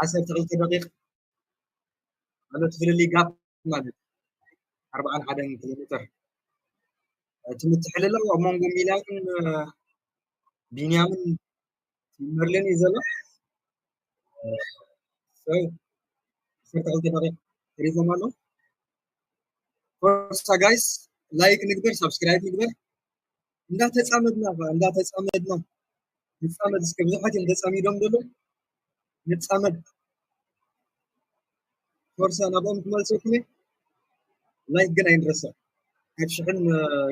10 دقيقة أنا تفرلي جاب مالت 41 كيلومتر تمتحلله ومونغو ميلان ቢኒያም መርለን ይዘለህ ሰው ሰርተው ተባለ ሪዞማሎ ፎርሳ ጋይስ ላይክ ንግበር ሰብስክራይብ ንግበር እንዳተጻመድና ንጻመድ እስከ ብዙሓት እንደጻሚዶም ደሎ ንጻመድ ፎርሳ ናባም ትመልሰኩኒ ላይክ ግን አይንረሳ ከሽሕን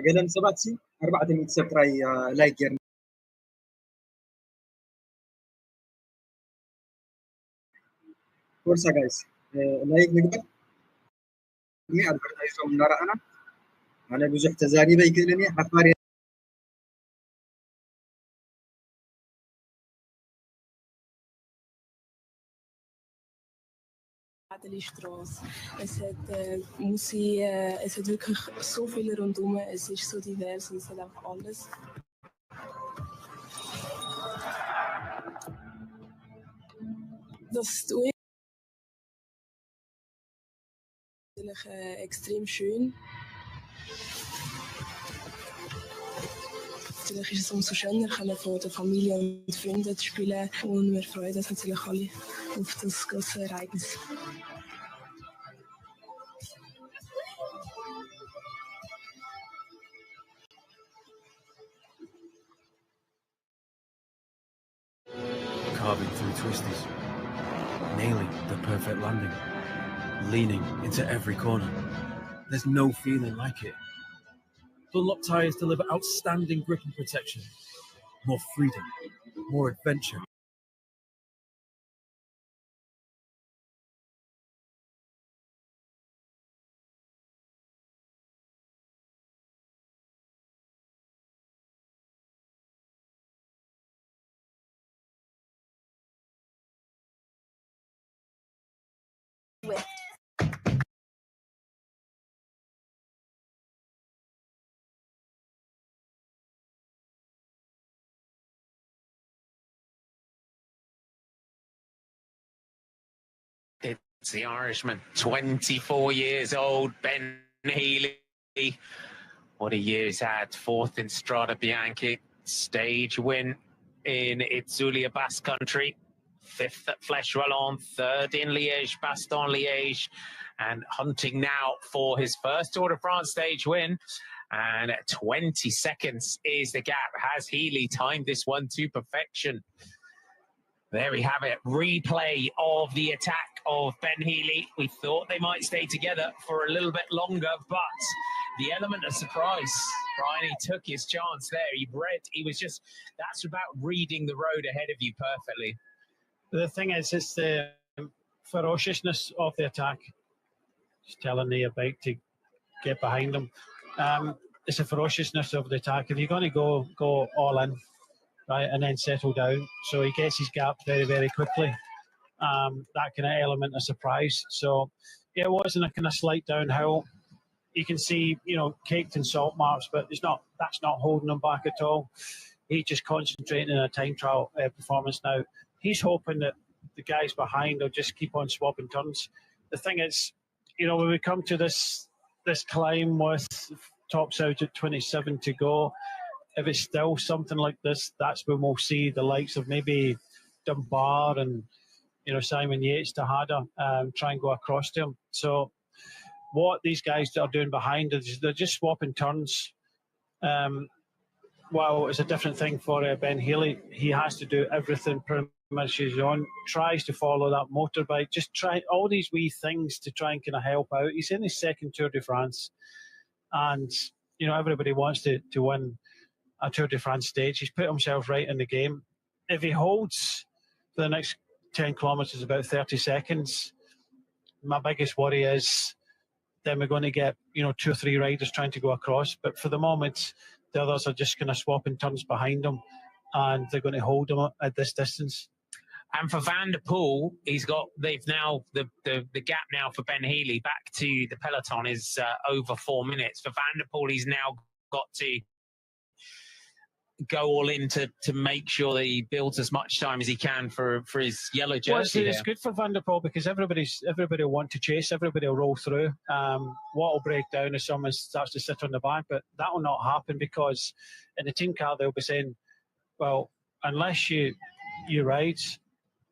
ገለም ሰባት ሲ 400 ሰብስክራይብ ላይክ ገር ፎርሳ ጋይስ ላይክ ንግበር مي أدفرتايزهم نرى أنا بزح تزاريبي يكلني حفاري Die Straße. Es hat wirklich so viele rundum, es ist so divers und es hat einfach alles. Das ist natürlich extrem schön. Natürlich ist es umso schöner, können von der Familie und Freunden zu spielen und wir freuen uns natürlich alle auf das große Ereignis. Carving through twisties, nailing the perfect landing, leaning into every corner. There's no feeling like it. Dunlop tyres deliver outstanding grip and protection, more freedom, more adventure. It's the Irishman, 24 years old, Ben Healy. What a year he's had. 4th in Strada Bianchi, stage win in Itzulia Basque Country, 5th at Flèche Wallonne, 3rd in Liège, Bastogne-Liège, and hunting now for his first Tour de France stage win. And 20 seconds is the gap. Has Healy timed this one to perfection? There we have it. Replay of the attack of Ben Healy. We thought they might stay together for a little bit longer, but the element of surprise, Brian, he took his chance there. He was just, that's about reading the road ahead of you perfectly. The thing is, it's the ferociousness of the attack. Just telling the bike to get behind him. It's the ferociousness of the attack. If you're going to go all in, right, and then settle down, so he gets his gap very, very quickly. That kind of element of surprise. So yeah, it wasn't a kind of slight downhill. You can see, caked in salt marks, but that's not holding him back at all. He's just concentrating on a time trial performance now. He's hoping that the guys behind will just keep on swapping turns. The thing is, when we come to this climb with tops out at 27 to go, if it's still something like this, that's when we'll see the likes of maybe Dunbar and Simon Yates, Tejada, try and go across to him. So what these guys are doing behind is they're just swapping turns. While it's a different thing for Ben Healy, he has to do everything pretty much his own. Tries to follow that motorbike, just try all these wee things to try and kind of help out. He's in his 2nd Tour de France, and everybody wants to win a Tour de France stage. He's put himself right in the game. If he holds for the next 10 kilometres about 30 seconds, my biggest worry is then we're going to get 2 or 3 riders trying to go across. But for the moment, the others are just kind of swapping turns behind him, and they're going to hold him at this distance. And for Van der Poel, they've now, the gap now for Ben Healy back to the peloton is over 4 minutes. For Van der Poel, he's now got to go all in to make sure that he builds as much time as he can for his yellow jersey. Well, it's good for Van der Poel because everybody will want to chase, everybody will roll through. What will break down is someone starts to sit on the back, but that will not happen because in the team car they'll be saying, well, unless you ride,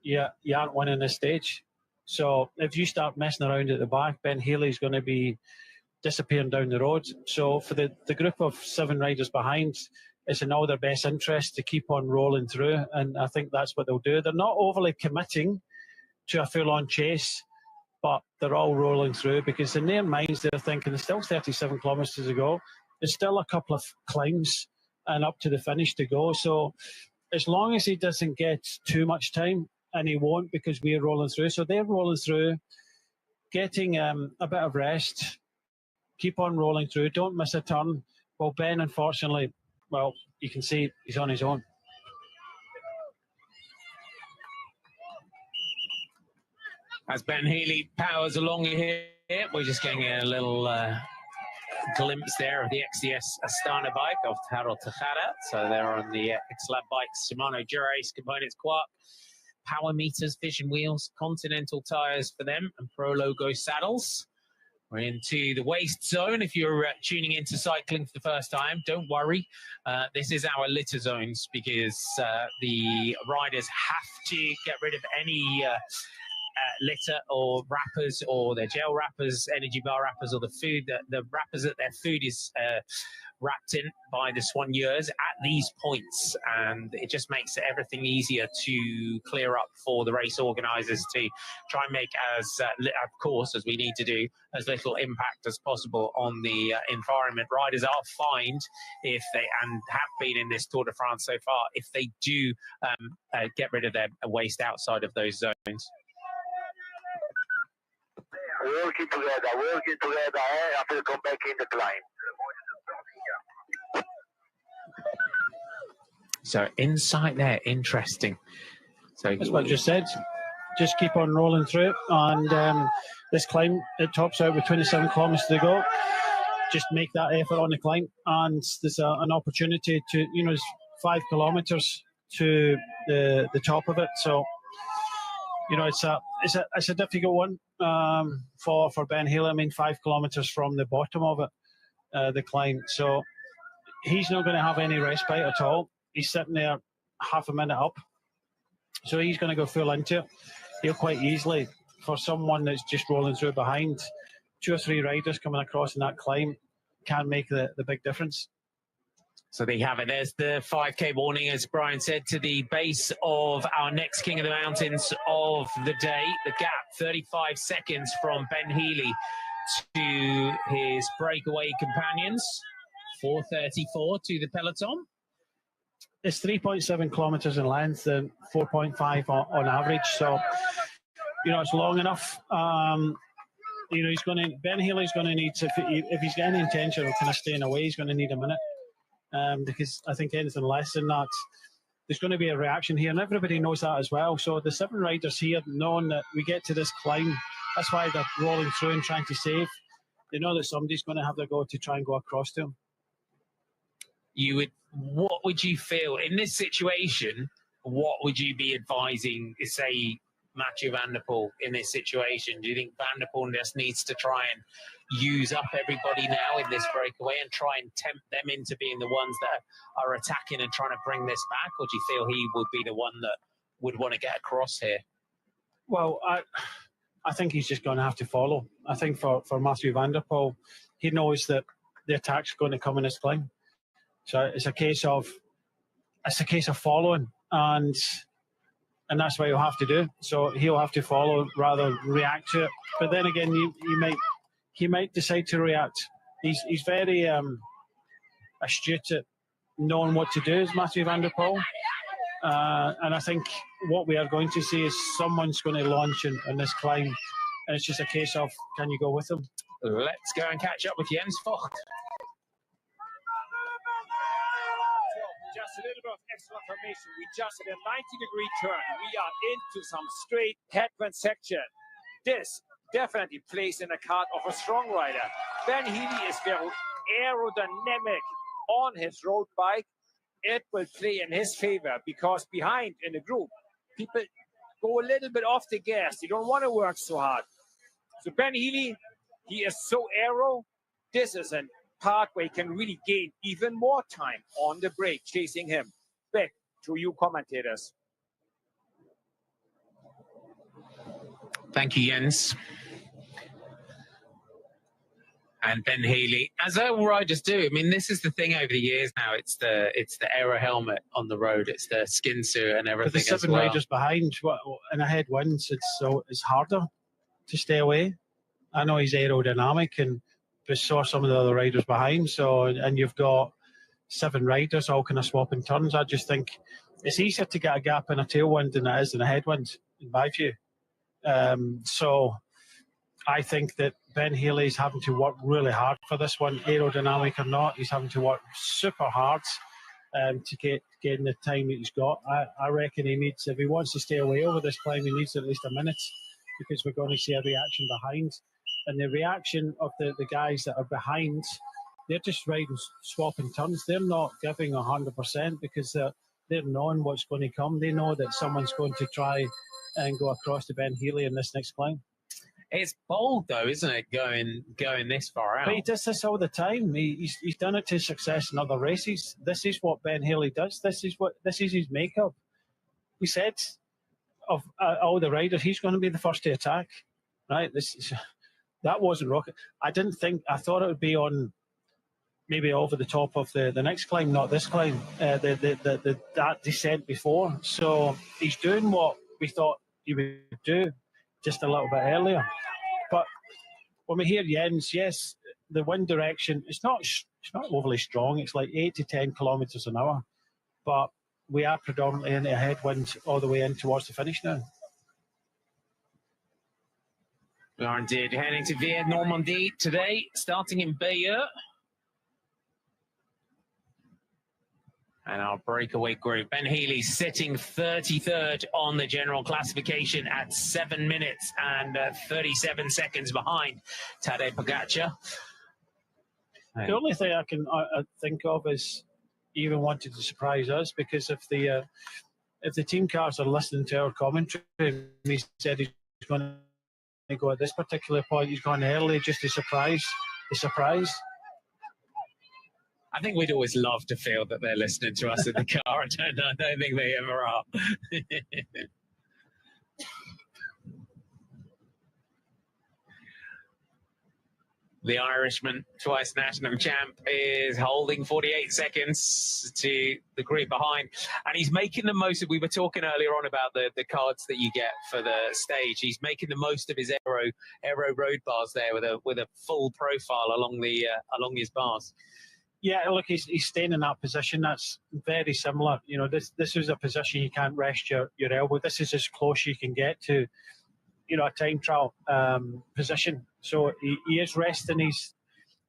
you aren't winning this stage. So if you start messing around at the back, Ben Healy's going to be disappearing down the road. So for the group of 7 riders behind, it's in all their best interest to keep on rolling through, and I think that's what they'll do. They're not overly committing to a full-on chase, but they're all rolling through because in their minds they're thinking there's still 37 kilometres to go. There's still a couple of climbs and up to the finish to go. So as long as he doesn't get too much time, and he won't because we're rolling through. So they're rolling through, getting a bit of rest, keep on rolling through, don't miss a turn. Well, Ben, unfortunately, well, you can see he's on his own. As Ben Healy powers along here, we're just getting a little glimpse there of the XDS Astana bike of Harold Tejada. So they're on the X-Lab bikes, Shimano Dura-Ace components, Quark, power meters, vision wheels, Continental tyres for them, and Pro Logo saddles. We're into the waste zone. If you're tuning into cycling for the first time, don't worry. This is our litter zones because the riders have to get rid of any litter or wrappers or their gel wrappers, energy bar wrappers, or the food, the wrappers that their food is wrapped in by the soigneurs at these points, and it just makes everything easier to clear up for the race organisers to try and make of course, as we need to do, as little impact as possible on the environment. Riders are fined if they, and have been in this Tour de France so far, if they do get rid of their waste outside of those zones. Working together, after come back in the climb. So insight there, interesting. So that's what I just said. Just keep on rolling through, and this climb, it tops out with 27 kilometres to go. Just make that effort on the climb, and there's an opportunity to, there's 5 kilometres to the top of it. So, it's a difficult one for Ben Healy. I mean, 5 kilometres from the bottom of it, the climb. So he's not going to have any respite at all. He's sitting there half a minute up. So he's going to go full into it. He'll quite easily, for someone that's just rolling through behind, 2 or 3 riders coming across in that climb can make the big difference. So there you have it. There's the 5K warning, as Brian said, to the base of our next King of the Mountains of the day. The gap, 35 seconds from Ben Healy to his breakaway companions. 4:34 to the peloton. It's 3.7 kilometres in length and 4.5 on average. So, it's long enough. Ben Healy's going to need to, if he's got any intention of kind of staying away, he's going to need a minute. Because I think anything less than that, there's going to be a reaction here, and everybody knows that as well. So the 7 riders here, knowing that we get to this climb, that's why they're rolling through and trying to save. They know that somebody's going to have their go to try and go across to them. What would you feel in this situation? What would you be advising, say, Mathieu van der Poel in this situation? Do you think van der Poel just needs to try and use up everybody now in this breakaway and try and tempt them into being the ones that are attacking and trying to bring this back? Or do you feel he would be the one that would want to get across here? Well, I think he's just going to have to follow. I think for Mathieu van der Poel, he knows that the attack's going to come in his climb. So it's a case of following, and that's what he'll have to do. So he'll have to follow rather than react to it. But then again, he might decide to react. He's very astute at knowing what to do, is Mathieu van der Poel. And I think what we are going to see is someone's going to launch on this climb, and it's just a case of, can you go with them? Let's go and catch up with Jens Vogt. Just a little bit of extra information. We just had a 90-degree turn. We are into some straight headwind section. This definitely plays in the card of a strong rider. Ben Healy is very aerodynamic on his road bike. it will play in his favor because behind in the group, people go a little bit off the gas. They don't want to work so hard. So Ben Healy, he is so aero. This is a part where he can really gain even more time on the break, chasing him. Back to you commentators. Thank you, Jens. And Ben Healy, as all riders do. I mean, this is the thing over the years now. It's the aero helmet on the road. It's the skin suit and everything. But the 7 riders behind and ahead wins. It's harder to stay away. I know he's aerodynamic and saw some of the other riders behind. So and you've got 7 riders all kind of swapping turns. I just think it's easier to get a gap in a tailwind than it is in a headwind, in my view. So I think that Ben Healy is having to work really hard for this one, aerodynamic or not. He's having to work super hard to get in the time that he's got. I reckon he needs, if he wants to stay away over this climb, he needs at least a minute, because we're going to see a reaction behind. And the reaction of the guys that are behind, they're just riding, swapping turns. They're not giving 100% because they're knowing what's going to come. They know that someone's going to try and go across to Ben Healy in this next climb. It's bold, though, isn't it, going this far out? But he does this all the time. He's done it to success in other races. This is what Ben Healy does. This is his makeup. We said of all the riders, he's going to be the first to attack, right? That wasn't rocket. I thought it would be on maybe over the top of the next climb, not this climb, that descent before. So he's doing what we thought he would do, just a little bit earlier. But when we hear Jens, yes, the wind direction, it's not overly strong. It's like 8 to 10 kilometres an hour. But we are predominantly in a headwind all the way in towards the finish now. We are indeed heading to Via Normandie today, starting in Bayeux. And our breakaway group, Ben Healy sitting 33rd on the general classification at 7 minutes and 37 seconds behind Tadej Pogačar. The only thing I can think of is he even wanted to surprise us, because if the team cars are listening to our commentary, and he said he's going to go at this particular point, he's gone early just to surprise the surprise. I think we'd always love to feel that they're listening to us in the car. I don't think they ever are. The Irishman, twice national champ, is holding 48 seconds to the group behind. And he's making the most of, we were talking earlier on about the cards that you get for the stage. He's making the most of his aero road bars there with a full profile along his bars. Yeah, look, he's staying in that position. That's very similar. You know, this is a position you can't rest your elbow. This is as close you can get to, you know, a time trial position. So he is resting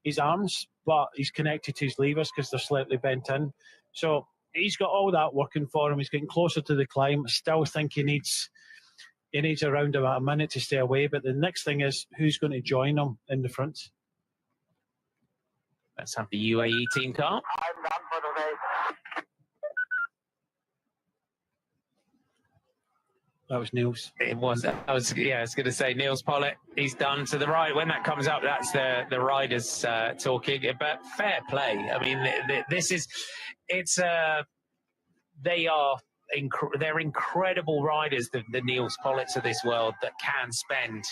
his arms, but he's connected to his levers because they're slightly bent in. So he's got all that working for him. He's getting closer to the climb. I still think he needs around about a minute to stay away. But the next thing is who's going to join him in the front. Let's have the UAE team car. I'm done for the race. That was Niels. I was going to say Niels Pollitt. He's done to the right. When that comes up, that's the riders talking. But fair play. I mean, they're incredible riders. The Niels Pollitts of this world that can spend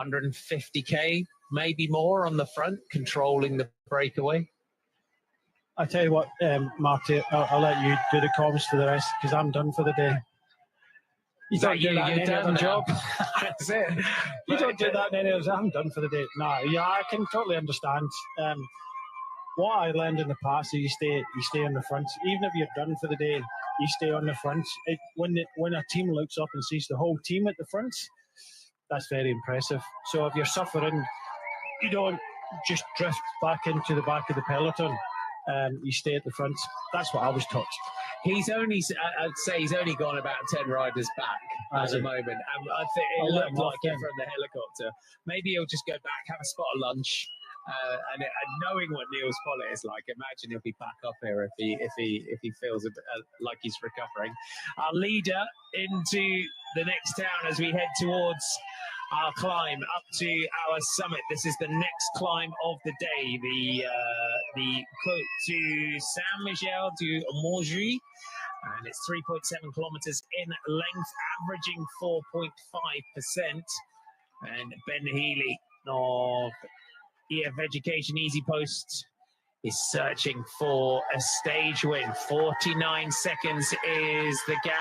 150k, maybe more on the front, controlling the breakaway. I tell you what, Marty, I'll let you do the comms to the rest because I'm done for the day. You don't do that in any other job. That's it. You don't do that in any other job. I'm done for the day. No, yeah, I can totally understand. What I learned in the past is you stay on the front. Even if you're done for the day, you stay on the front. When a team looks up and sees the whole team at the front, that's very impressive. So if you're suffering, you don't just drift back into the back of the peloton. You stay at the front. That's what I was taught. I'd say he's only gone about 10 riders back at the moment. I think it looked like it from the helicopter. Maybe he'll just go back, have a spot of lunch, And knowing what Neil's Pollitt is like, imagine he'll be back up here if he feels a bit, like he's recovering. Our leader into the next town as we head towards our climb up to our summit. This is the next climb of the day. The quote to Saint-Michel du Morgy, and it's 3.7 kilometers in length, averaging 4.5%. And Ben Healy of EF Education Easy Post is searching for a stage win. 49 seconds is the gap.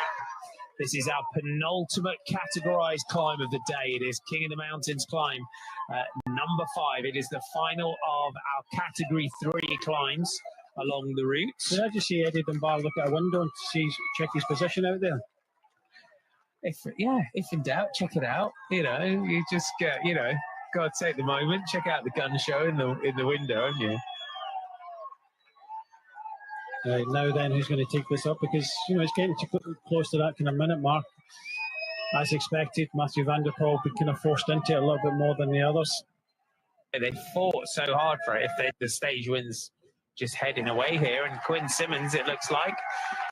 This is our penultimate categorized climb of the day. It is King of the Mountains climb, number 5. It is the final of our category 3 climbs along the route. Did I just see Eddie Dunbar look at a window and check his position out there? If in doubt, check it out. You know, you just get, got to take the moment, check out the gun show in the window, haven't you? Right, now then, who's going to take this up? Because, it's getting too close to that kind of minute mark. As expected, Matthew van der Poel been kind of forced into it a little bit more than the others. They fought so hard for it. If the stage wins just heading away here, and Quinn Simmons, it looks like,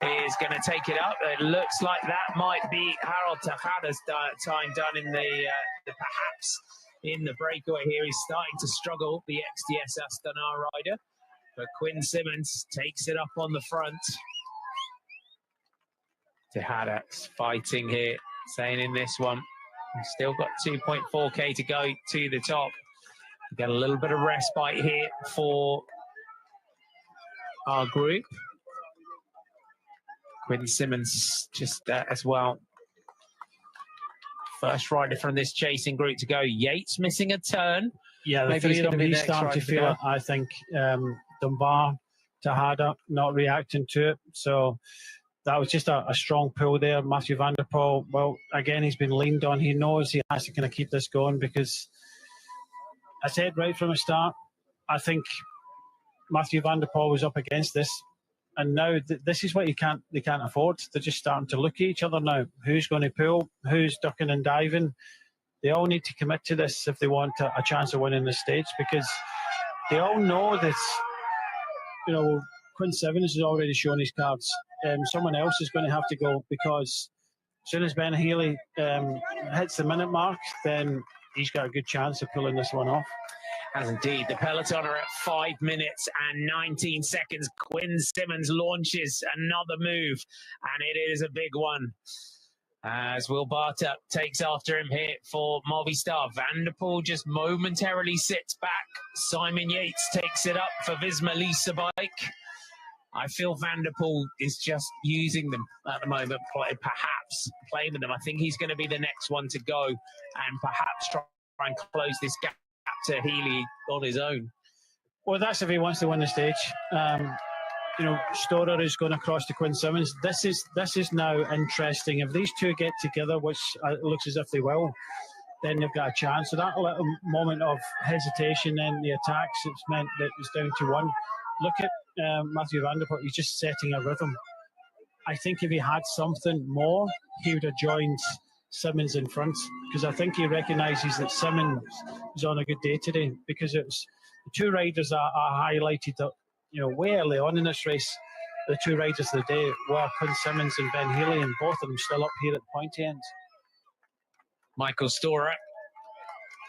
is going to take it up. It looks like that might be Harold Tejada's time done in the perhaps in the breakaway here. He's starting to struggle, the XDS Astana rider. But Quinn Simmons takes it up on the front. Tejada's fighting here, saying in this one, we've still got 2.4k to go to the top. Get a little bit of respite here for our group. Quinn Simmons just as well. First rider from this chasing group to go. Yates missing a turn. Yeah, the three of them, he's starting to feel it, I think. Dunbar, Tejada not reacting to it. So that was just a strong pull there. Matthew van der Poel, well, again, he's been leaned on. He knows he has to kind of keep this going because I said right from the start, I think Matthew van der Poel was up against this. And now this is what they can't afford. They're just starting to look at each other now. Who's going to pull? Who's ducking and diving? They all need to commit to this if they want a chance of winning the stage, because they all know that, Quinn Simmons has already shown his cards. Someone else is going to have to go, because as soon as Ben Healy hits the minute mark, then he's got a good chance of pulling this one off. As indeed, the peloton are at 5 minutes and 19 seconds. Quinn Simmons launches another move, and it is a big one. As Will Barter takes after him here for Movistar. Van der Poel just momentarily sits back. Simon Yates takes it up for Visma Lease bike. I feel Van der Poel is just using them at the moment, perhaps playing with them. I think he's going to be the next one to go and perhaps try and close this gap to Healy on his own. Well, that's if he wants to win the stage. Storer is going across to Quinn Simmons. This is now interesting. If these two get together, which looks as if they will, then they've got a chance. So that little moment of hesitation in the attacks, it's meant that it's down to 1. Look at Matthew van der Poel. He's just setting a rhythm. I think if he had something more, he would have joined Simmons in front, because I think he recognises that Simmons is on a good day today, because it's the two riders are highlighted that, way early on in this race. The two riders of the day were Quinn Simmons and Ben Healy, and both of them still up here at the pointy end. Michael Storer,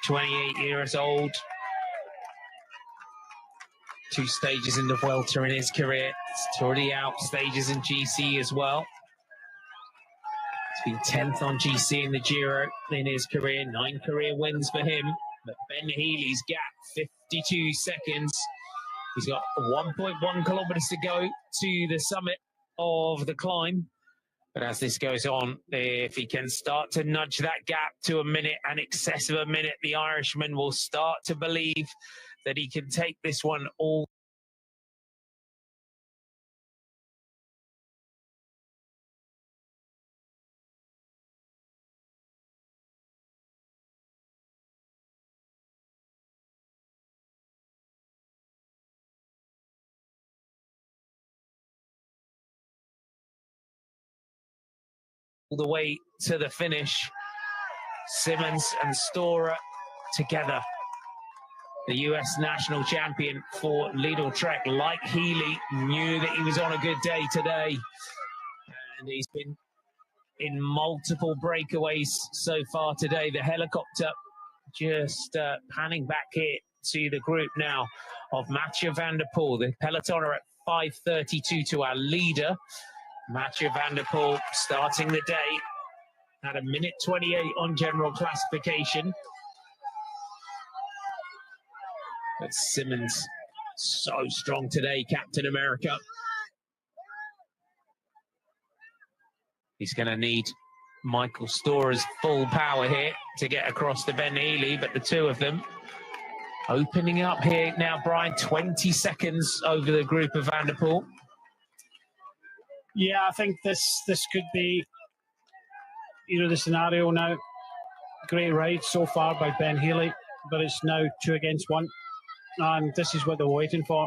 28 years old. 2 stages in the Vuelta in his career. It's already out stages in GC as well. He's been 10th on GC in the Giro in his career. 9 career wins for him. But Ben Healy's gap, 52 seconds. He's got 1.1 kilometers to go to the summit of the climb. But as this goes on, if he can start to nudge that gap to a minute, an excess of a minute, the Irishman will start to believe that he can take this one all. The way to the finish. Simmons and Storer together. the US national champion for Lidl Trek, like Healy, knew that he was on a good day today. And he's been in multiple breakaways so far today. The helicopter just panning back here to the group now of Mathieu van der Poel. The peloton are at 5:32 to our leader. Mathieu van der Poel starting the day at 1:28 on general classification. But Simmons so strong today, Captain America. He's going to need Michael Storer's full power here to get across to Ben Healy, but the two of them opening up here now, Brian, 20 seconds over the group of Van der Poel. Yeah, I think this could be, the scenario now. Great ride so far by Ben Healy, but it's now 2 against 1, and this is what they're waiting for.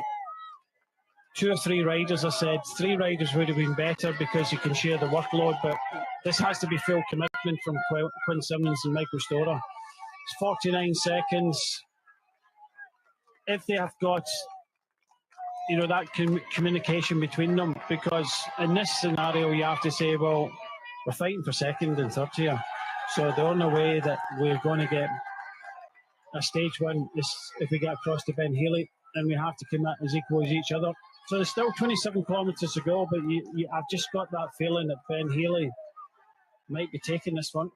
2 or 3 riders, I said. 3 riders would have been better because you can share the workload, but this has to be full commitment from Quinn Simmons and Michael Storer. It's 49 seconds. If they have got, that communication between them, because in this scenario, you have to say, well, we're fighting for second and third here. So the only way that we're going to get a stage win is if we get across to Ben Healy, and we have to commit as equal as each other. So there's still 27 kilometres to go, but I've just got that feeling that Ben Healy might be taking this one.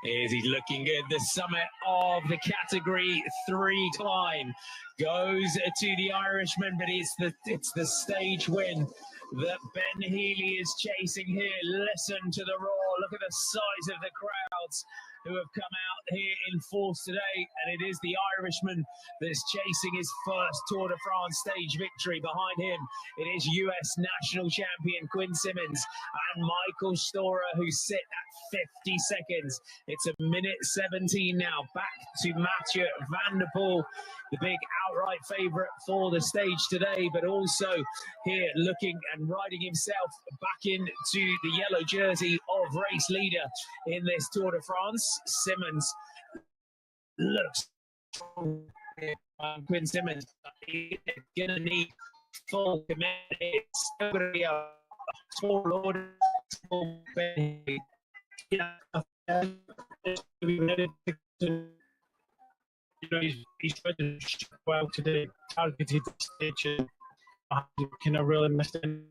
Is he looking good? The summit of the Category 3 climb goes to the Irishman, but it's the stage win that Ben Healy is chasing here. Listen to the roar. Look at the size of the crowds who have come out here in force today, and it is the Irishman that's chasing his first Tour de France stage victory. Behind him, it is US national champion Quinn Simmons and Michael Storer, who sit at 50 seconds. It's 1:17 now. Back to Mathieu van der Poel, the big outright favourite for the stage today, but also here looking and riding himself back into the yellow jersey of race leader in this Tour de France. Simmons looks Quinn Simmons is going to need full command. It's going to be a tall order. He's trying to well today, targeted stage, kind of really missed him.